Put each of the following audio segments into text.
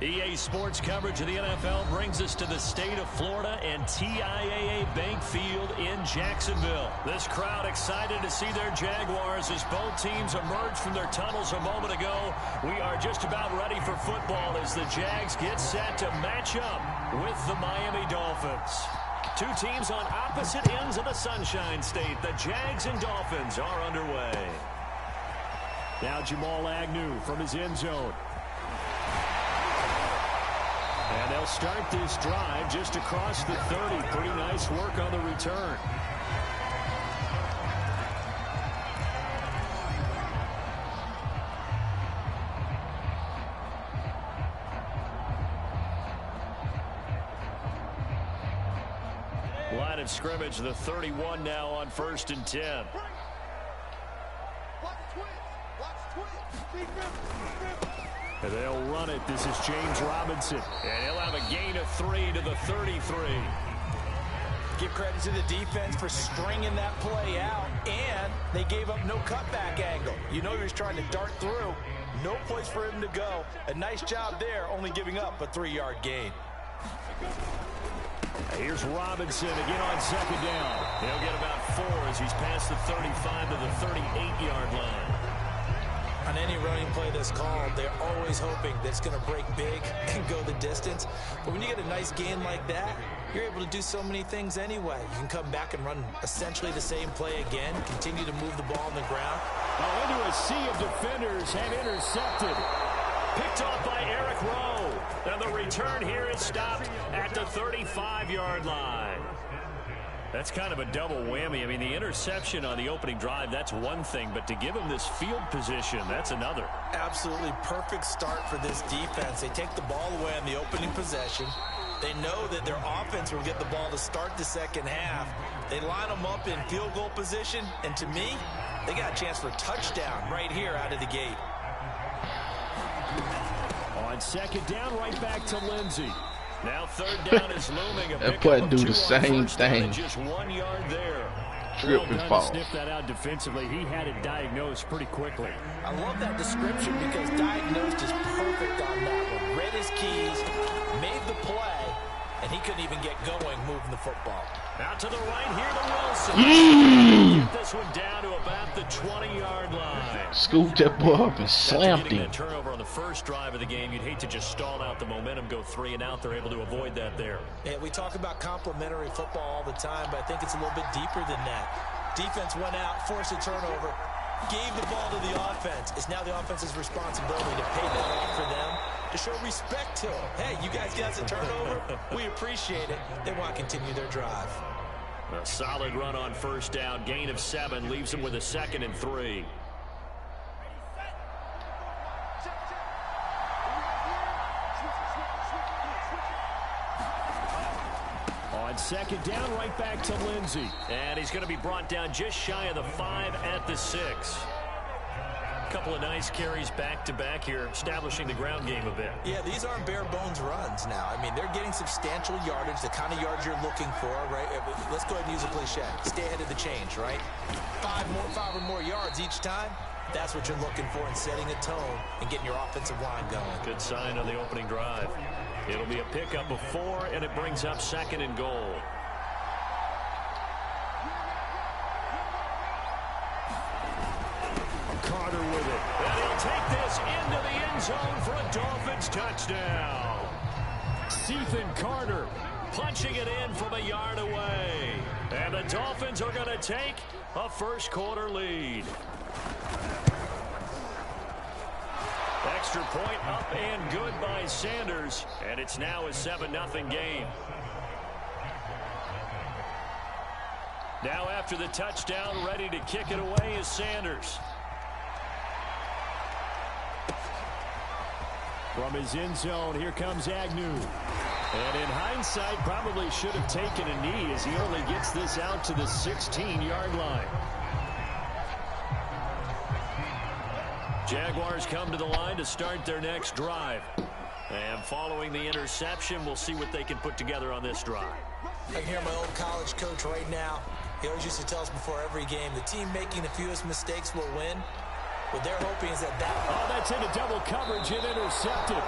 EA Sports coverage of the NFL brings us to the state of Florida and TIAA Bank Field in Jacksonville. This crowd excited to see their Jaguars as both teams emerged from their tunnels a moment ago. We are just about ready for football as the Jags get set to match up with the Miami Dolphins. Two teams on opposite ends of the Sunshine State. The Jags and Dolphins are underway. Now Jamal Agnew from his end zone. And they'll start this drive just across the 30. Pretty nice work on the return. Line of scrimmage, the 31 now on 1st and 10. And they'll run it. This is James Robinson. And he'll have a gain of 3 to the 33. Give credit to the defense for stringing that play out. And they gave up no cutback angle. You know he was trying to dart through. No place for him to go. A nice job there, only giving up a 3-yard gain. Here's Robinson again on 2nd down. He'll get about 4 as he's past the 35 to the 38-yard line. On any running play that's called, they're always hoping that it's going to break big and go the distance. But when you get a nice gain like that, you're able to do so many things anyway. You can come back and run essentially the same play again, continue to move the ball on the ground. Oh, into a sea of defenders and intercepted. Picked off by Eric Rowe. And the return here is stopped at the 35-yard line. That's kind of a double whammy. I mean, the interception on the opening drive, that's one thing. But to give him this field position, that's another. Absolutely perfect start for this defense. They take the ball away on the opening possession. They know that their offense will get the ball to start the second half. They line them up in field goal position. And to me, they got a chance for a touchdown right here out of the gate. On 2nd down, right back to Lindsey. Now 3rd down is looming. That boy do the same thing. Just 1 yard there. Trip and fall. Sniff that out defensively. He had it diagnosed pretty quickly. I love that description because diagnosed is perfect on that one. Read his keys, made the play, and he couldn't even get going moving the football. Out to the right here to Wilson. Get this one down to about the 20-yard line. Scooped that boy up and slammed him. That turnover on the first drive of the game. You'd hate to just stall out the momentum, go 3 and out. They're able to avoid that there. Yeah, we talk about complementary football all the time, but I think it's a little bit deeper than that. Defense went out, forced a turnover, gave the ball to the offense. It's now the offense's responsibility to pay that off for them, to show respect to them. Hey, you guys got a turnover? We appreciate it. They want to continue their drive. A solid run on 1st down. Gain of 7 leaves them with a 2nd and 3. On 2nd down, right back to Lindsey. And he's going to be brought down just shy of the 5 at the 6. Couple of nice carries back-to-back here, establishing the ground game a bit. Yeah, these aren't bare-bones runs now. I mean, they're getting substantial yardage, the kind of yards you're looking for, right? Let's go ahead and use a cliche. Stay ahead of the change, right? 5 or more yards each time. That's what you're looking for in setting a tone and getting your offensive line going. Good sign on the opening drive. It'll be a pickup of 4, and it brings up 2nd and goal. Carter with it. And he'll take this into the end zone for a Dolphins touchdown. Ethan Carter punching it in from a yard away. And the Dolphins are going to take a first-quarter lead. Extra point up and good by Sanders. And it's now a 7-0 game. Now after the touchdown, ready to kick it away is Sanders. From his end zone, here comes Agnew. And in hindsight, probably should have taken a knee as he only gets this out to the 16-yard line. Jaguars come to the line to start their next drive. And following the interception, we'll see what they can put together on this drive. I can hear my old college coach right now. He always used to tell us before every game, the team making the fewest mistakes will win. What they're hoping is that Oh, that's into double coverage and intercepted.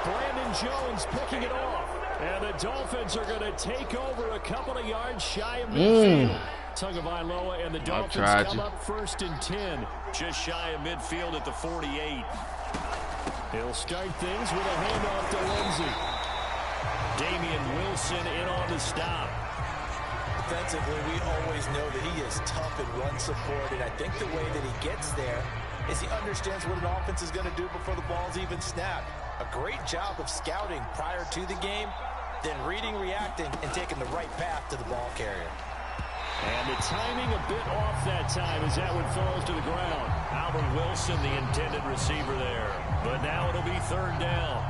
Brandon Jones picking it off. And the Dolphins are going to take over a couple of yards shy of midfield. Tagovailoa and the Dolphins come up 1st and 10. Just shy of midfield at the 48. He'll start things with a handoff to Lindsey. Damian Wilson in on the stop. Defensively, we always know that he is tough in run support, and I think the way that he gets there is he understands what an offense is going to do before the ball's even snapped. A great job of scouting prior to the game, then reading, reacting, and taking the right path to the ball carrier. And the timing a bit off that time as that one falls to the ground. Albert Wilson, the intended receiver there. But now it'll be 3rd down.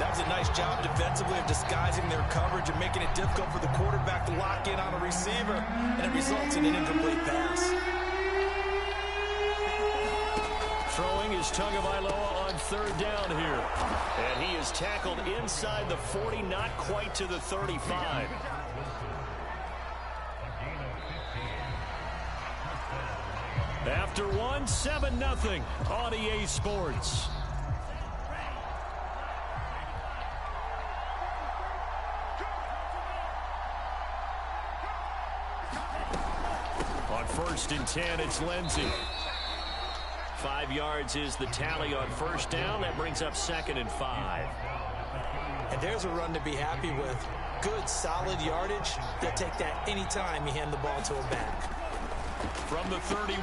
That was a nice job defensively of disguising their coverage and making it difficult for the quarterback to lock in on a receiver, and it results in an incomplete pass. Throwing is Tagovailoa on 3rd down here. And he is tackled inside the 40, not quite to the 35. After one, 7-0 on EA Sports. On 1st and 10, it's Lindsey. 5 yards is the tally on 1st down. That brings up 2nd and 5. And there's a run to be happy with. Good, solid yardage. They'll take that anytime you hand the ball to a back. From the 31,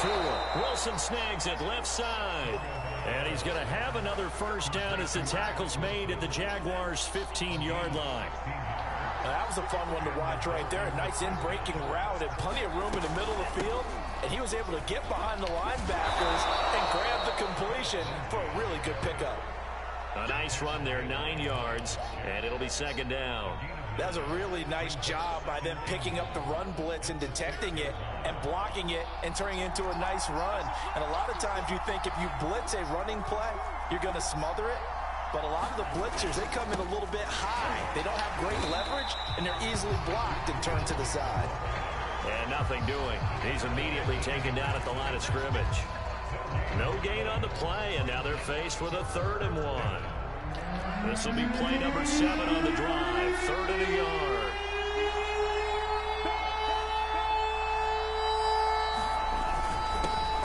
Tua. Wilson snags it left side. And he's going to have another 1st down as the tackle's made at the Jaguars' 15-yard line. That was a fun one to watch right there. A nice in-breaking route and plenty of room in the middle of the field. And he was able to get behind the linebackers and grab the completion for a really good pickup. A nice run there, 9 yards, and it'll be 2nd down. That was a really nice job by them picking up the run blitz and detecting it and blocking it and turning it into a nice run. And a lot of times you think if you blitz a running play, you're going to smother it. But a lot of the blitzers, they come in a little bit high. They don't have great leverage, and they're easily blocked and turned to the side. And nothing doing. He's immediately taken down at the line of scrimmage. No gain on the play, and now they're faced with a 3rd and 1. This will be play number 7 on the drive. 3rd and a yard.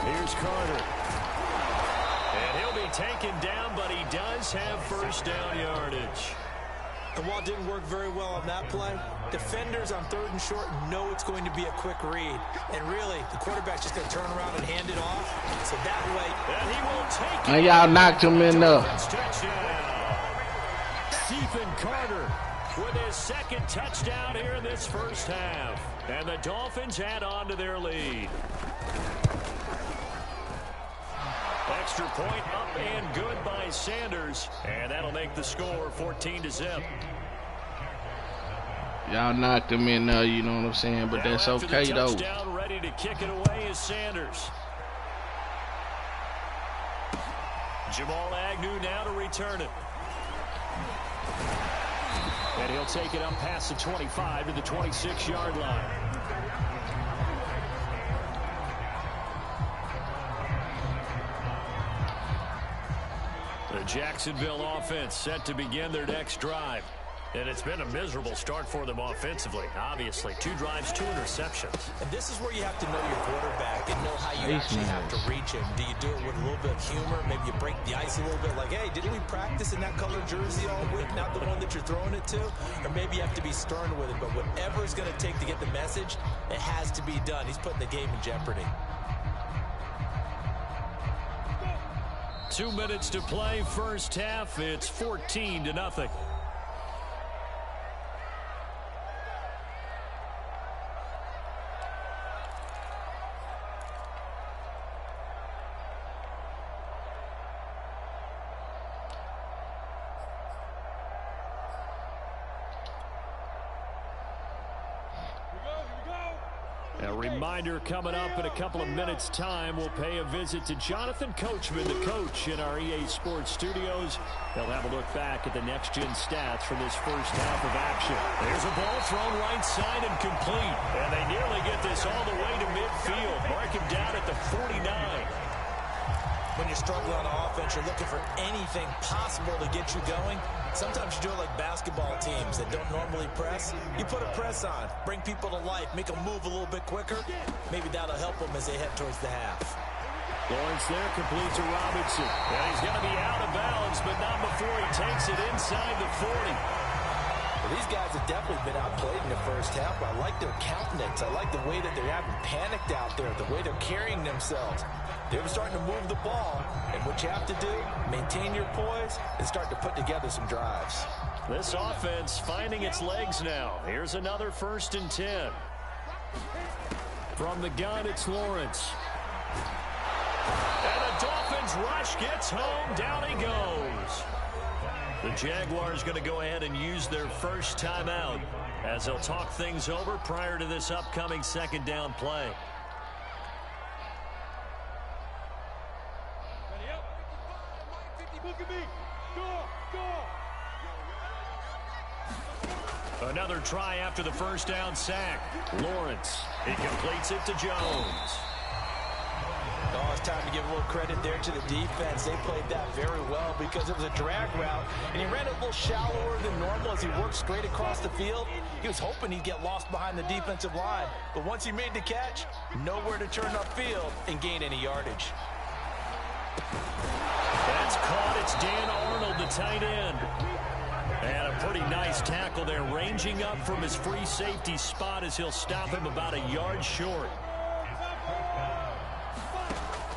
Here's Carter. And he'll be taken down, but he does have 1st down yardage. And while it didn't work very well on that play, defenders on 3rd and short know it's going to be a quick read. And really, the quarterback's just going to turn around and hand it off. So that way... And he will take it. And y'all knocked him in the... Stephen Carter with his 2nd touchdown here in this 1st half. And the Dolphins add on to their lead. Extra point up and good by Sanders. And that'll make the score 14-0. Y'all knocked him in there, you know what I'm saying? But that's okay, though. Touchdown, ready to kick it away is Sanders. Jamal Agnew now to return it. And he'll take it up past the 25 to the 26-yard line. The Jacksonville offense set to begin their next drive. And it's been a miserable start for them offensively, obviously. 2 drives, 2 interceptions. And this is where you have to know your quarterback and know how you actually have to reach him. Do you do it with a little bit of humor? Maybe you break the ice a little bit like, hey, didn't we practice in that color jersey all week, not the one that you're throwing it to? Or maybe you have to be stern with it. But whatever it's going to take to get the message, it has to be done. He's putting the game in jeopardy. 2 minutes to play, 1st half. It's 14-0. A reminder coming up in a couple of minutes' time, we'll pay a visit to Jonathan Coachman, the coach in our EA Sports studios. They'll have a look back at the next-gen stats from this 1st half of action. There's a ball thrown right side and complete. And they nearly get this all the way to midfield. Mark him down at the 49. When you're struggling on offense, you're looking for anything possible to get you going. Sometimes you do it like basketball teams that don't normally press. You put a press on, bring people to life, make them move a little bit quicker. Maybe that'll help them as they head towards the half. Lawrence there completes to Robinson. And he's going to be out of bounds, but not before he takes it inside the 40. Well, these guys have definitely been outplayed in the first half, but I like their countenance. I like the way that they're having panicked out there, the way they're carrying themselves. They're starting to move the ball, and what you have to do, maintain your poise and start to put together some drives. This offense finding its legs now. Here's another 1st and 10. From the gun, it's Lawrence. And the Dolphins rush gets home. Down he goes. The Jaguars going to go ahead and use their first timeout as they'll talk things over prior to this upcoming 2nd down play. Another try after the 1st down sack. Lawrence. He completes it to Jones. Oh, it's time to give a little credit there to the defense. They played that very well because it was a drag route, and he ran it a little shallower than normal as he worked straight across the field. He was hoping he'd get lost behind the defensive line, but once he made the catch, nowhere to turn upfield and gain any yardage. That's caught. It's Dan Arnold, the tight end. And a pretty nice tackle there, ranging up from his free safety spot as he'll stop him about a yard short.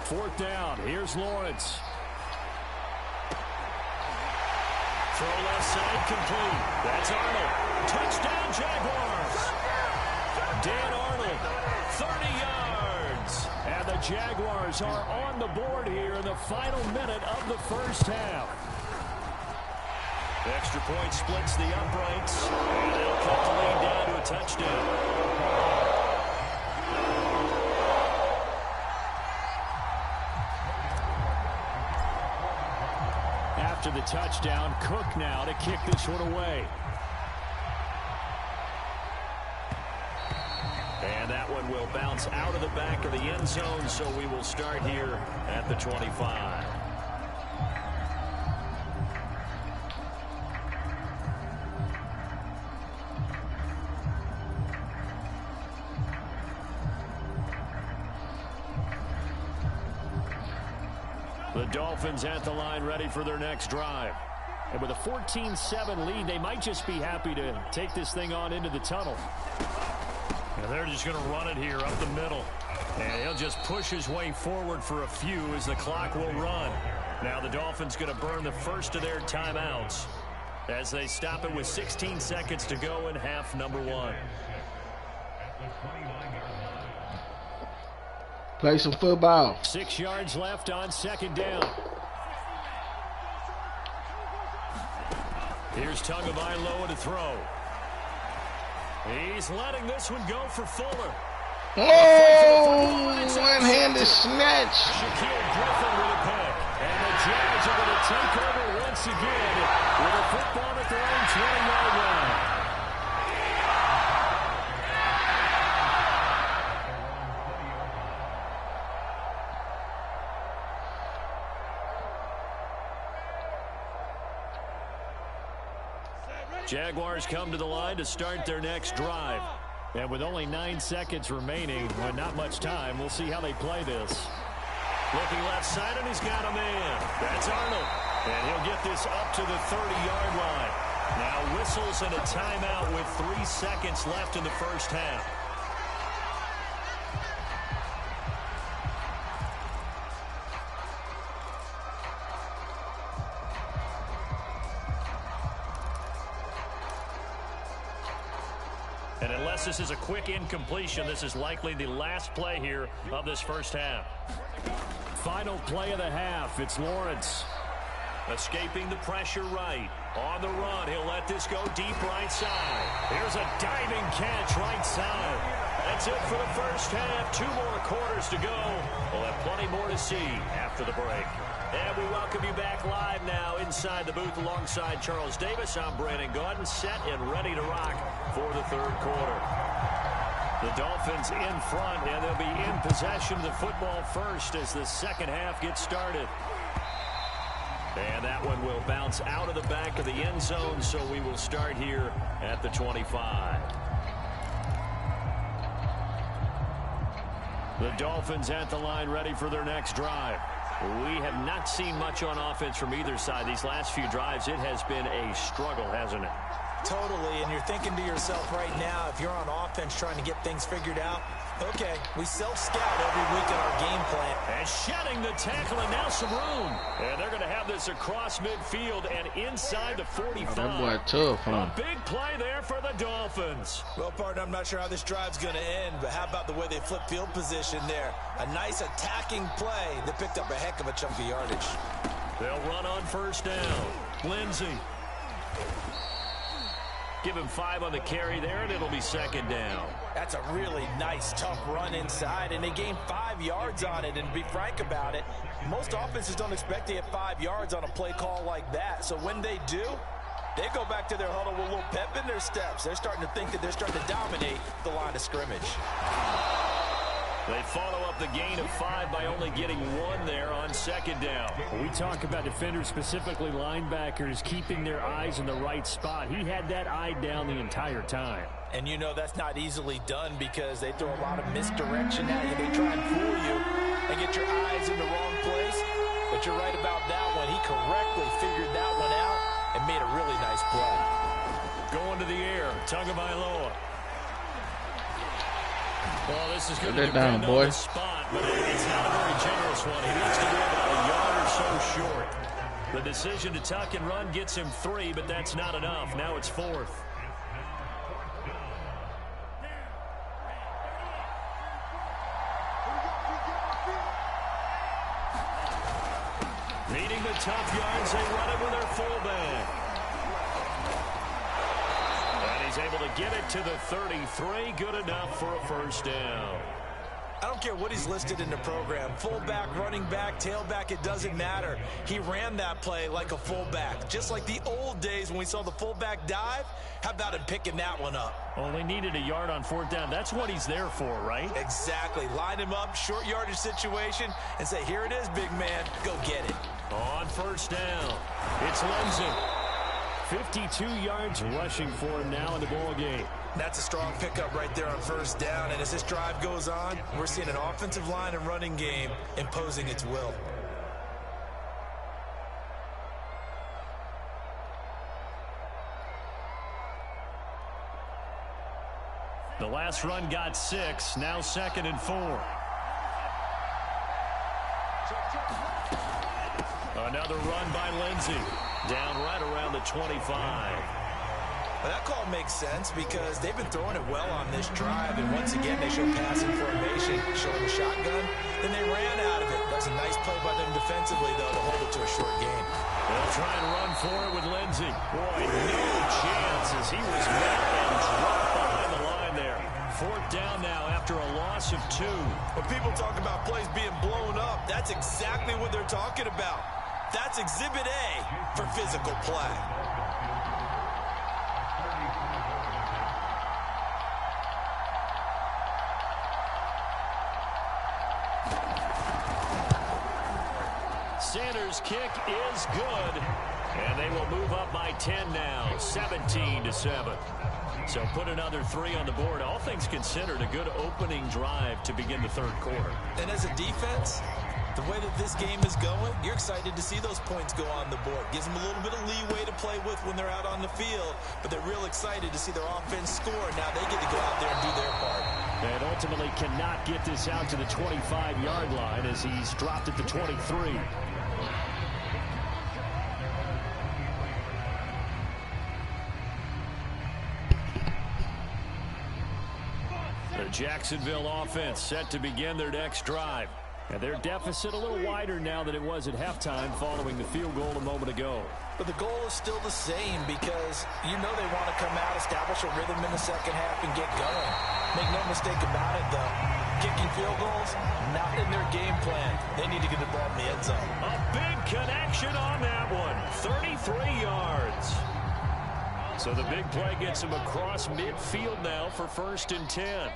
4th down. Here's Lawrence. Throw left side complete. That's Arnold. Touchdown, Jaguars. Dan Arnold, 30 yards. And the Jaguars are on the board here in the final minute of the 1st half. The extra point splits the uprights. And they'll cut the lead down to a touchdown. After the touchdown, Cook now to kick this one away. And that one will bounce out of the back of the end zone, so we will start here at the 25. The Dolphins at the line ready for their next drive. And with a 14-7 lead, they might just be happy to take this thing on into the tunnel. And they're just going to run it here up the middle. And he'll just push his way forward for a few as the clock will run. Now the Dolphins going to burn the first of their timeouts as they stop it with 16 seconds to go in half number 1. Play some football. 6 yards left on 2nd down. Here's Tagovailoa to throw. He's letting this one go for Fuller. Oh, one-handed snatch. Shaquille Griffin with a pick. And the Jags are going to take over once again with a football at their own 20-yard line. Jaguars come to the line to start their next drive. And with only 9 seconds remaining, and not much time, we'll see how they play this. Looking left side, and he's got a man. That's Arnold. And he'll get this up to the 30-yard line. Now whistles and a timeout with 3 seconds left in the first half. And unless this is a quick incompletion, this is likely the last play here of this first half. Final play of the half. It's Lawrence. Escaping the pressure right. On the run, he'll let this go deep right side. Here's a diving catch right side. That's it for the first half. 2 more quarters to go. We'll have plenty more to see after the break. And we welcome you back live now inside the booth alongside Charles Davis. I'm Brandon Gaudin, set and ready to rock for the third quarter. The Dolphins in front, and they'll be in possession of the football first as the second half gets started. And that one will bounce out of the back of the end zone, so we will start here at the 25. The Dolphins at the line ready for their next drive. We have not seen much on offense from either side. These last few drives, it has been a struggle, hasn't it? Totally, and you're thinking to yourself right now, if you're on offense trying to get things figured out, okay, we self-scout every week in our game plan. And shedding the tackle, and now some room. And they're going to have this across midfield and inside the 45. That boy tough, huh? A big play there for the Dolphins. Well, partner, I'm not sure how this drive's going to end, but how about the way they flip field position there? A nice attacking play that picked up a heck of a chunk of yardage. They'll run on first down. Lindsey. Give him 5 on the carry there, and it'll be second down. That's a really nice, tough run inside, and they gained 5 yards on it. And to be frank about it, most offenses don't expect to get 5 yards on a play call like that. So when they do, they go back to their huddle with a little pep in their steps. They're starting to think that they're starting to dominate the line of scrimmage. They follow up the gain of 5 by only getting 1 there on second down. We talk about defenders, specifically linebackers, keeping their eyes in the right spot. He had that eye down the entire time. And you know that's not easily done because they throw a lot of misdirection at you. They try and fool you and get your eyes in the wrong place. But you're right about that one. He correctly figured that one out and made a really nice play. Going to the air, Tagovailoa. Well, this is going to depend on the spot, but it's not a very generous one. He needs to be about a yard or so short. The decision to tuck and run gets him 3, but that's not enough. Now it's 4th. Needing the tough yards, they run it with their fullback. He's able to get it to the 33. Good enough for a first down. I don't care what he's listed in the program. Fullback, running back, tailback, it doesn't matter. He ran that play like a fullback. Just like the old days when we saw the fullback dive. How about him picking that one up? Well, they needed a yard on 4th down. That's what he's there for, right? Exactly. Line him up, short yardage situation, and say, here it is, big man. Go get it. On first down, it's Lindsey. 52 yards rushing for him now in the ball game. That's a strong pickup right there on first down. And as this drive goes on, we're seeing an offensive line and running game imposing its will. The last run got 6. Now 2nd and 4. Another run by Lindsey. Down right around the 25. Well, that call makes sense because they've been throwing it well on this drive. And once again, they show passing formation, showing the shotgun. Then they ran out of it. That's a nice play by them defensively, though, to hold it to a short game. They'll try and run for it with Lindsey. Boy, no chance as he was met and dropped behind the line there. 4th down now after a loss of 2. When people talk about plays being blown up, that's exactly what they're talking about. That's Exhibit A for physical play. Sanders' kick is good, and they will move up by 10 now, 17-7. So put another 3 on the board. All things considered, a good opening drive to begin the 3rd quarter. And as a defense, the way that this game is going, you're excited to see those points go on the board. Gives them a little bit of leeway to play with when they're out on the field, but they're real excited to see their offense score. Now they get to go out there and do their part. And ultimately cannot get this out to the 25-yard line as he's dropped at the 23. The Jacksonville offense set to begin their next drive. And their deficit a little wider now than it was at halftime following the field goal a moment ago. But the goal is still the same because you know they want to come out, establish a rhythm in the second half, and get going. Make no mistake about it, though. Kicking field goals, not in their game plan. They need to get the ball in the end zone. A big connection on that one. 33 yards. So the big play gets him across midfield now for 1st and 10.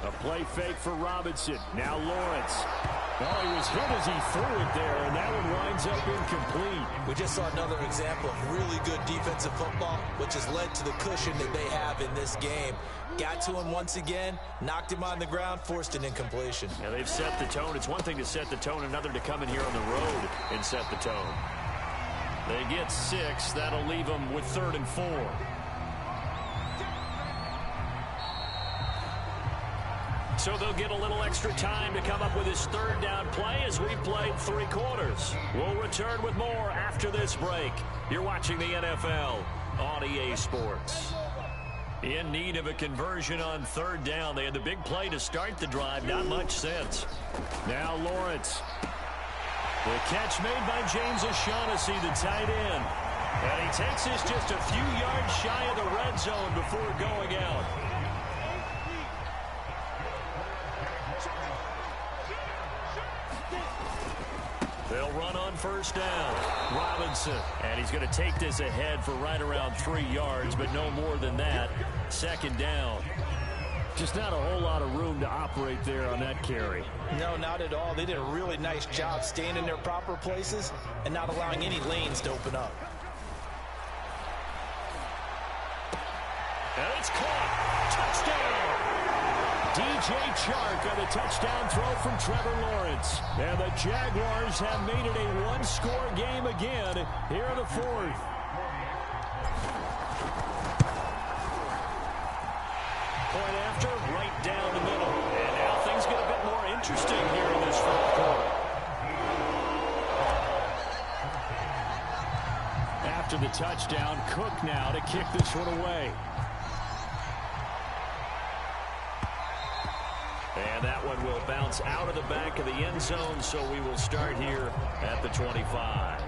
A play fake for Robinson. Now Lawrence. Oh, he was hit as he threw it there, and that one winds up incomplete. We just saw another example of really good defensive football, which has led to the cushion that they have in this game. Got to him once again, knocked him on the ground, forced an incompletion. Yeah, they've set the tone. It's one thing to set the tone, another to come in here on the road and set the tone. They get 6. That'll leave them with 3rd and 4. So they'll get a little extra time to come up with his 3rd down play as we've played 3 quarters. We'll return with more after this break. You're watching the NFL on EA Sports. In need of a conversion on 3rd down. They had the big play to start the drive. Not much sense. Now Lawrence. The catch made by James O'Shaughnessy, the tight end. And he takes this just a few yards shy of the red zone before going out. They'll run on 1st down. Robinson. And he's going to take this ahead for right around 3 yards, but no more than that. 2nd down. Just not a whole lot of room to operate there on that carry. No, not at all. They did a really nice job staying in their proper places and not allowing any lanes to open up. And it's caught. Touchdown. DJ Chark on the touchdown throw from Trevor Lawrence. And the Jaguars have made it a 1-score game again here in the 4th. Point after, right down the middle. And now things get a bit more interesting here in this 4th quarter. After the touchdown, Cook now to kick this one away. And that one will bounce out of the back of the end zone, so we will start here at the 25.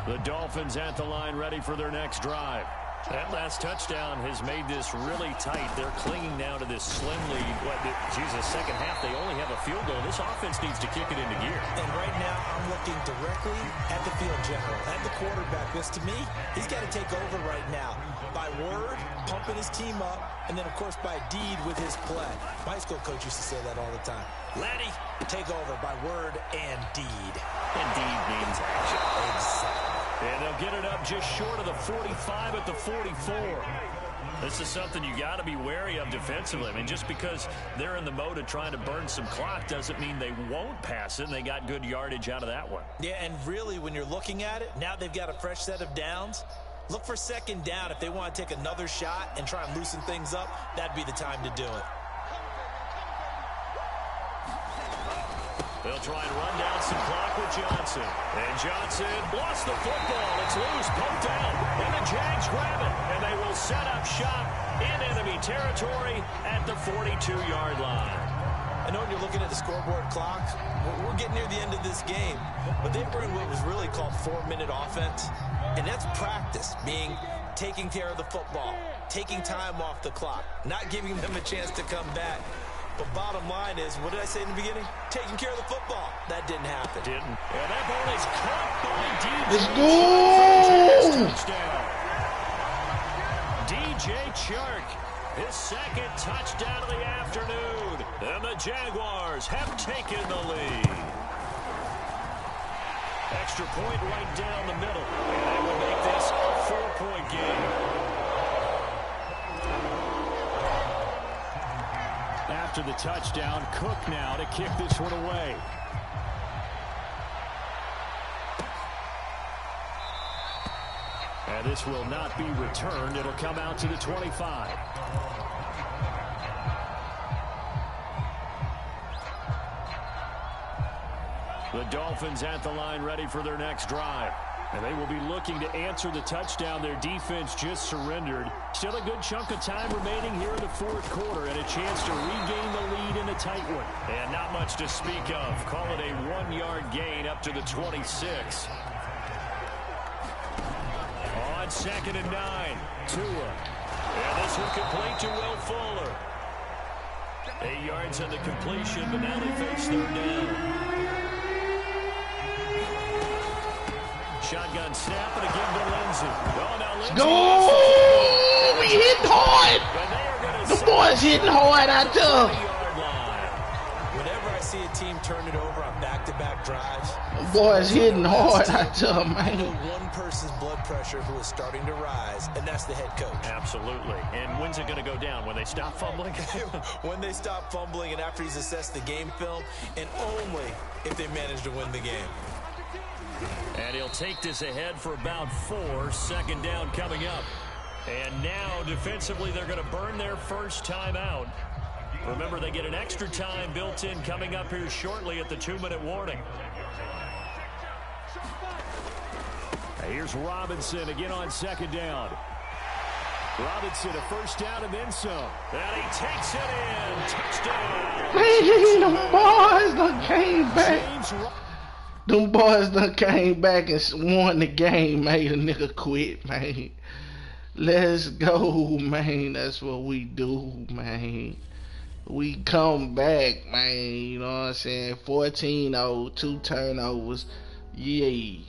The Dolphins at the line, ready for their next drive. That last touchdown has made this really tight. They're clinging now to this slim lead. Jesus, second half, they only have a field goal. This offense needs to kick it into gear. And right now, I'm looking directly at the field general, at the quarterback. Because to me, he's got to take over right now. By word, pumping his team up, and then, of course, by deed with his play. My high school coach used to say that all the time. Laddie, take over by word and deed. And deed means action. Exactly. And they'll get it up just short of the 45 at the 44. This is something you got to be wary of defensively. I mean, just because they're in the mode of trying to burn some clock doesn't mean they won't pass it, and they got good yardage out of that one. Yeah, and really, when you're looking at it, now they've got a fresh set of downs. Look for 2nd down. If they want to take another shot and try and loosen things up, that'd be the time to do it. They'll try and run down some clock with Johnson. And Johnson lost the football. It's loose, poked down. And the Jags grab it. And they will set up shop in enemy territory at the 42-yard line. I know when you're looking at the scoreboard clock, we're getting near the end of this game. But they were in what was really called 4-minute offense. And that's practice, being taking care of the football, taking time off the clock, not giving them a chance to come back. But bottom line is, what did I say in the beginning? Taking care of the football. That didn't happen. Didn't. And that ball is caught by DJ. Let's go! DJ Chark, his 2nd touchdown of the afternoon. And the Jaguars have taken the lead. Extra point right down the middle. And they will make this a 4-point game. After the touchdown, Cook now to kick this one away. And this will not be returned. It'll come out to the 25. The Dolphins at the line, ready for their next drive. And they will be looking to answer the touchdown their defense just surrendered. Still a good chunk of time remaining here in the 4th quarter and a chance to regain the lead in a tight one. And not much to speak of. Call it a 1-yard gain up to the 26. On 2nd and 9, Tua. And this one complete to Will Fuller. 8 yards on the completion, but now they face 3rd down. Shotgun snap and a give to Lindsey. Oh, now Lindsey. Go! hitting hard. The boys hitting hard out there. Whenever I see a team turn it over on back-to-back drives, The boys hitting hard out there, I man. know one person's blood pressure who is starting to rise, and that's the head coach. Absolutely. And when's it going to go down? When they stop fumbling? When they stop fumbling and after he's assessed the game film, and only if they manage to win the game. And he'll take this ahead for about 4. Second down coming up. And now, defensively, they're going to burn their first time out. Remember, they get an extra time built in coming up here shortly at the 2-minute warning. Here's Robinson again on second down. Robinson, a first down and then some. And he takes it in. Touchdown. Man, them boys done came back. Them boys done came back and won the game, made a nigga quit, man. Let's go, man. That's what we do, man. We come back, man. You know what I'm saying? 14-0, 2 turnovers. Yay.